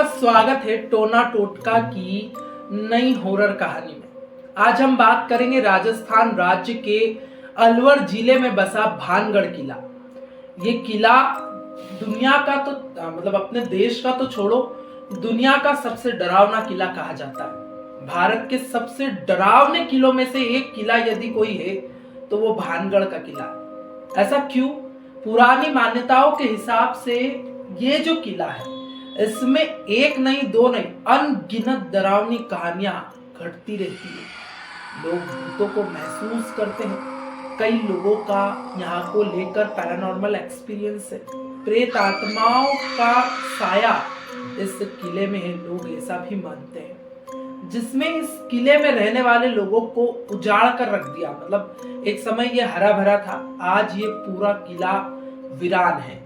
आपका स्वागत है टोना टोटका की नई हॉरर कहानी में। आज हम बात करेंगे राजस्थान राज्य के अलवर जिले में बसा भानगढ़ किला। ये किला दुनिया का तो अपने देश का तो छोड़ो, दुनिया का सबसे डरावना किला कहा जाता है। भारत के सबसे डरावने किलों में से एक किला यदि कोई है तो वो भानगढ़ का किला है। ऐसा क्यों? पुरानी मान्यताओं के हिसाब से ये जो किला है इसमें एक नहीं दो नहीं अनगिनत डरावनी कहानियां घटती रहती है। लोग भूतों को महसूस करते हैं। कई लोगों का यहाँ को लेकर पैरानॉर्मल एक्सपीरियंस है। प्रेत आत्माओं का साया इस किले में है, लोग ऐसा भी मानते हैं। जिसमें इस किले में रहने वाले लोगों को उजाड़ कर रख दिया। एक समय ये हरा भरा था, आज ये पूरा किला वीरान है।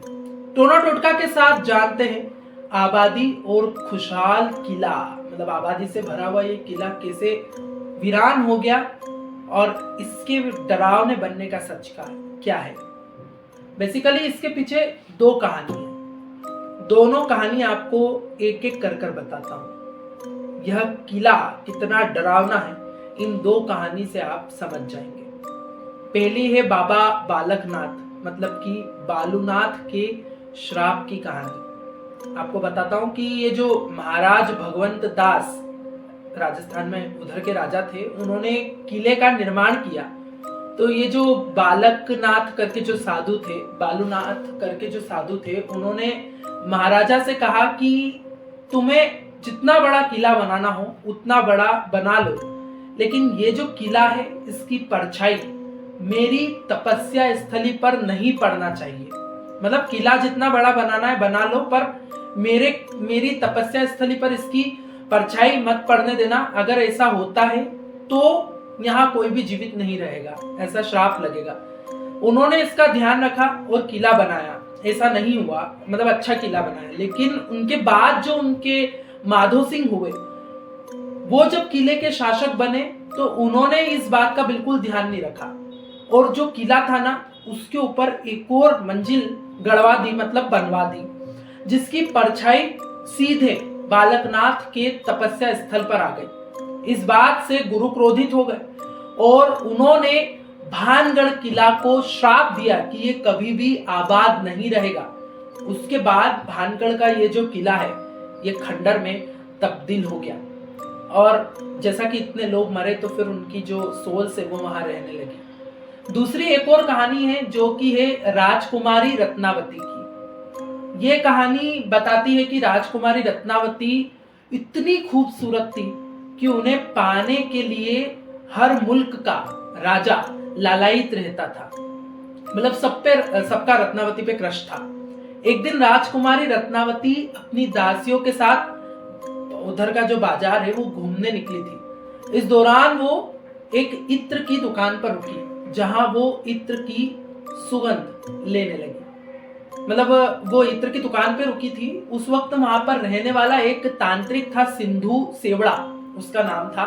टोना टोटका के साथ जानते हैं आबादी और खुशहाल किला, आबादी से भरा हुआ ये किला कैसे वीरान हो गया और इसके डरावने बनने का सच का क्या है। बेसिकली इसके पीछे दो कहानी है। दोनों कहानी आपको एक एक कर बताता हूं। यह किला कितना डरावना है इन दो कहानी से आप समझ जाएंगे। पहली है बाबा बालकनाथ कि बालूनाथ के श्राप की कहानी। आपको बताता हूं कि ये जो महाराज भगवंत दास राजस्थान में उधर के राजा थे, उन्होंने किले का निर्माण किया। तो ये जो बालकनाथ करके जो साधु थे, बालूनाथ करके जो साधु थे, उन्होंने महाराजा से कहा कि तुम्हें जितना बड़ा किला बनाना हो उतना बड़ा बना लो, लेकिन ये जो किला है इसकी परछाई मेरी तपस्या स्थली पर नहीं पड़ना चाहिए। किला जितना बड़ा बनाना है बना लो, पर मेरी तपस्या स्थली पर इसकी परछाई मत पड़ने देना। अगर ऐसा होता है तो यहाँ कोई भी जीवित नहीं रहेगा, ऐसा श्राप लगेगा। उन्होंने इसका ध्यान रखा और किला बनाया। ऐसा नहीं हुआ, अच्छा किला बनाया। लेकिन उनके बाद जो उनके माधो सिंह हुए, वो जब किले के शासक बने तो उन्होंने इस बात का बिल्कुल ध्यान नहीं रखा और जो किला था ना उसके ऊपर एक और मंजिल गड़वा दी, बनवा दी, जिसकी परछाई सीधे बालकनाथ के तपस्या स्थल पर आ गई। इस बात से गुरु क्रोधित हो गए और उन्होंने भानगढ़ किला को श्राप दिया कि ये कभी भी आबाद नहीं रहेगा। उसके बाद भानगढ़ का ये जो किला है ये खंडर में तब्दील हो गया और जैसा कि इतने लोग मरे तो फिर उनकी जो सोल्स है वो वहां रहने लगी। दूसरी एक और कहानी है जो कि है राजकुमारी रत्नावती की। ये कहानी बताती है कि राजकुमारी रत्नावती इतनी खूबसूरत थी कि उन्हें पाने के लिए हर मुल्क का राजा लालायित रहता था। सबका रत्नावती पे क्रश था। एक दिन राजकुमारी रत्नावती अपनी दासियों के साथ उधर का जो बाजार है वो घूमने निकली थी। इस दौरान वो एक इत्र की दुकान पर रुकी, जहां वो इत्र की सुगंध लेने लगी। वो इत्र की दुकान पे रुकी थी। उस वक्त वहां पर रहने वाला एक तांत्रिक था, सिंधु सेवड़ा उसका नाम था।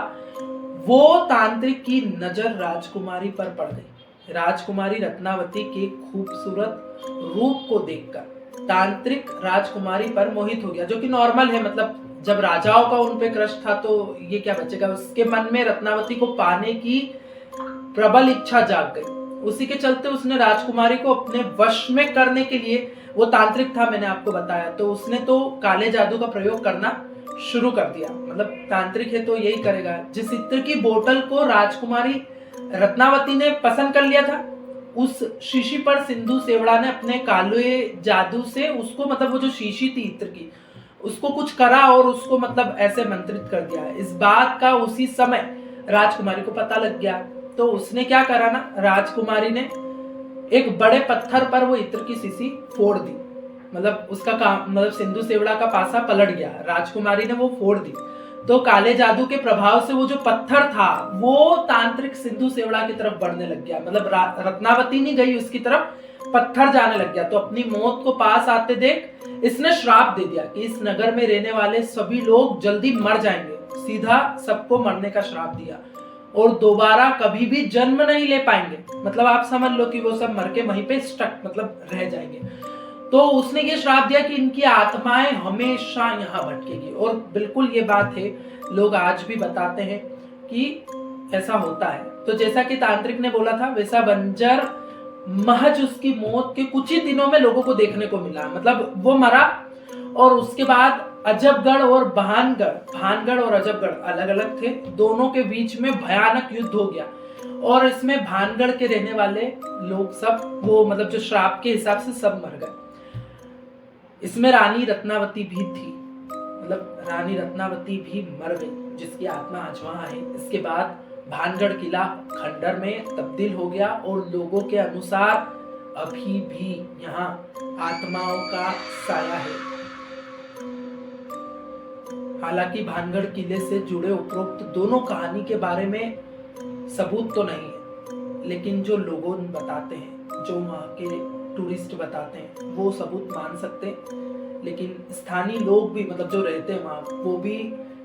वो तांत्रिक की नजर राजकुमारी पर पड़ गई। राजकुमारी रत्नावती के खूबसूरत रूप को देखकर तांत्रिक राजकुमारी पर मोहित हो गया, जो कि नॉर्मल है। जब राजाओं का उन पे क्रश था तो ये क्या बचेगा। उसके मन में रत्नावती को पाने की प्रबल इच्छा जाग गई। उसी के चलते उसने राजकुमारी को अपने वश में करने के लिए, वो तांत्रिक था मैंने आपको बताया, तो उसने तो काले जादू का प्रयोग करना शुरू कर दिया। तांत्रिक है तो यही करेगा। जिस इत्र की बोतल को राजकुमारी रत्नावती ने पसंद कर लिया था, उस शीशी पर सिंधु सेवड़ा ने अपने काले जादू से उसको वो जो शीशी थी इत्र की, उसको कुछ करा और उसको ऐसे मंत्रित कर दिया। इस बात का उसी समय राजकुमारी को पता लग गया। तो उसने क्या करा ना, राजकुमारी ने एक बड़े पत्थर पर वो इत्र की शीशी फोड़ दी। उसका काम सिंधु सेवड़ा का पासा पलट गया। राजकुमारी ने वो फोड़ दी तो काले जादू के प्रभाव से वो जो पत्थर था वो तांत्रिक सिंधु सेवड़ा की तरफ बढ़ने लग गया। रत्नावती नहीं गई उसकी तरफ, पत्थर जाने लग गया। तो अपनी मौत को पास आते देख इसने श्राप दे दिया कि इस नगर में रहने वाले सभी लोग जल्दी मर जाएंगे। सीधा सबको मरने का श्राप दिया और दोबारा कभी भी जन्म नहीं ले पाएंगे। आप समझ लो कि वो सब मर के वहीं पे स्टक रह जाएंगे। तो उसने ये श्राप दिया कि इनकी आत्माएं हमेशा यहाँ भटकेगी। और बिल्कुल ये बात है, लोग आज भी बताते हैं कि ऐसा होता है। तो जैसा कि तांत्रिक ने बोला था, वैसा बंजर महज उसकी मौत के कुछ ही दिनों में लोगों को देखने को मिला। मतलब वो मरा और उसके बाद अजबगढ़ और भानगढ़ और अजबगढ़ अलग अलग थे, दोनों के बीच में भयानक युद्ध हो गया। और इसमें भानगढ़ के रहने वाले लोग सब वो मतलब जो श्राप के हिसाब से सब मर गए। इसमें रानी रत्नावती भी थी, मतलब रानी रत्नावती भी मर गई, जिसकी आत्मा आज वहां है। इसके बाद भानगढ़ किला खंडर में तब्दील हो गया और लोगों के अनुसार अभी भी यहाँ आत्माओं का साया है। हालांकि भानगढ़ किले से जुड़े उपरोक्त दोनों कहानी के बारे में सबूत तो नहीं है, लेकिन जो लोगों बताते हैं, जो वहाँ के टूरिस्ट बताते हैं, वो सबूत मान सकते हैं। लेकिन स्थानीय लोग भी मतलब जो रहते हैं वहाँ, वो भी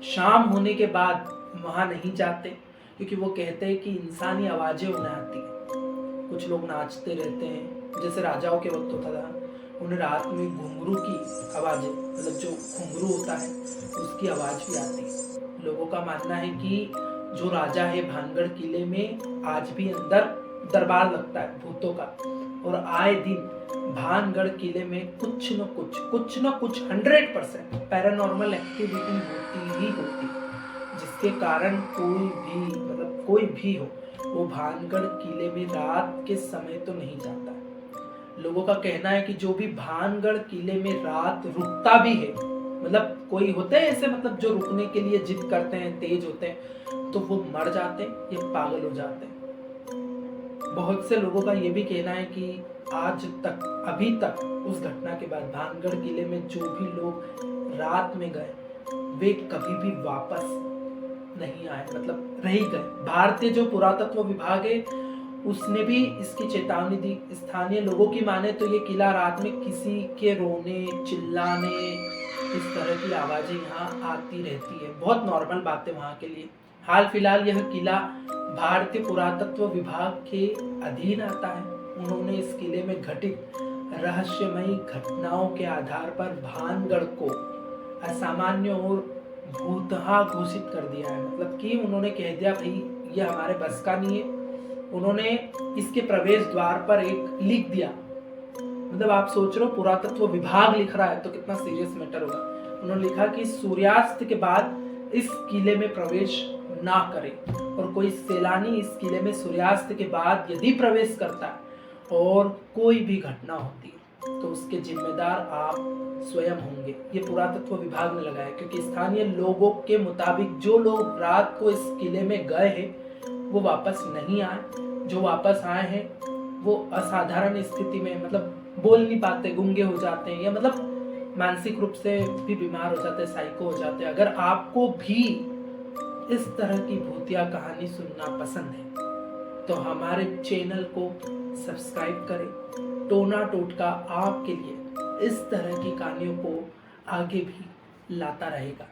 शाम होने के बाद वहाँ नहीं जाते, क्योंकि वो कहते हैं कि इंसानी आवाजें उन्हें आती हैं। कुछ लोग नाचते रहते हैं, जैसे राजाओं के वक्त होता था, उन्हें रात में घुंघरू की आवाजें, मतलब जो घुंघरू होता है उसकी आवाज भी आती है। लोगों का मानना है कि जो राजा है भानगढ़ किले में आज भी अंदर दरबार लगता है भूतों का, और आए दिन भानगढ़ किले में कुछ न कुछ 100% पैरानॉर्मल एक्टिविटी होती ही होती है, जिसके कारण कोई भी हो वो भानगढ़ किले में रात के समय तो नहीं जाता है। लोगों का कहना है कि जो भी भानगढ़ किले में रात रुकता भी है, मतलब कोई होते हैं ऐसे मतलब जो रुकने के लिए जिद करते हैं, तेज होते हैं, तो वो मर जाते हैं या पागल हो जाते हैं। बहुत से लोगों का ये भी कहना है कि आज तक अभी तक उस घटना के बाद भानगढ़ किले में जो भी लोग रात में गए वे कभी भी वापस नहीं आए, मतलब रह गए। भारतीय जो पुरातत्व विभाग है उसने भी इसकी चेतावनी दी। स्थानीय लोगों की माने तो ये किला रात में किसी के रोने, चिल्लाने, इस तरह की आवाजें यहाँ आती रहती है। बहुत नॉर्मल बात है वहाँ के लिए। हाल फिलहाल यह किला भारतीय पुरातत्व विभाग के अधीन आता है। उन्होंने इस किले में घटित रहस्यमयी घटनाओं के आधार पर भानगढ़ को असामान्य और भूतहा घोषित कर दिया है। मतलब कि उन्होंने कह दिया भाई ये हमारे बस का नहीं है। उन्होंने इसके प्रवेश द्वार पर एक लिख दिया, मतलब आप सोच रहे हो पुरातत्व विभाग लिख रहा है तो कितना सीरियस मैटर होगा। उन्होंने लिखा कि सूर्यास्त के बाद इस किले में प्रवेश ना करे, और कोई सैलानी इस किले में सूर्यास्त के बाद यदि प्रवेश करता है और कोई भी घटना होती है तो उसके जिम्मेदार आप स्वयं होंगे। ये पुरातत्व विभाग ने लगाया, क्योंकि स्थानीय लोगों के मुताबिक जो लोग रात को इस किले में गए हैं वो वापस नहीं आए। जो वापस आए हैं वो असाधारण स्थिति में, मतलब बोल नहीं पाते, गूंगे हो जाते हैं, या मतलब मानसिक रूप से भी बीमार हो जाते हैं, साइको हो जाते हैं। अगर आपको भी इस तरह की भूतिया कहानी सुनना पसंद है तो हमारे चैनल को सब्सक्राइब करें। टोना टोटका आपके लिए इस तरह की कहानियों को आगे भी लाता रहेगा।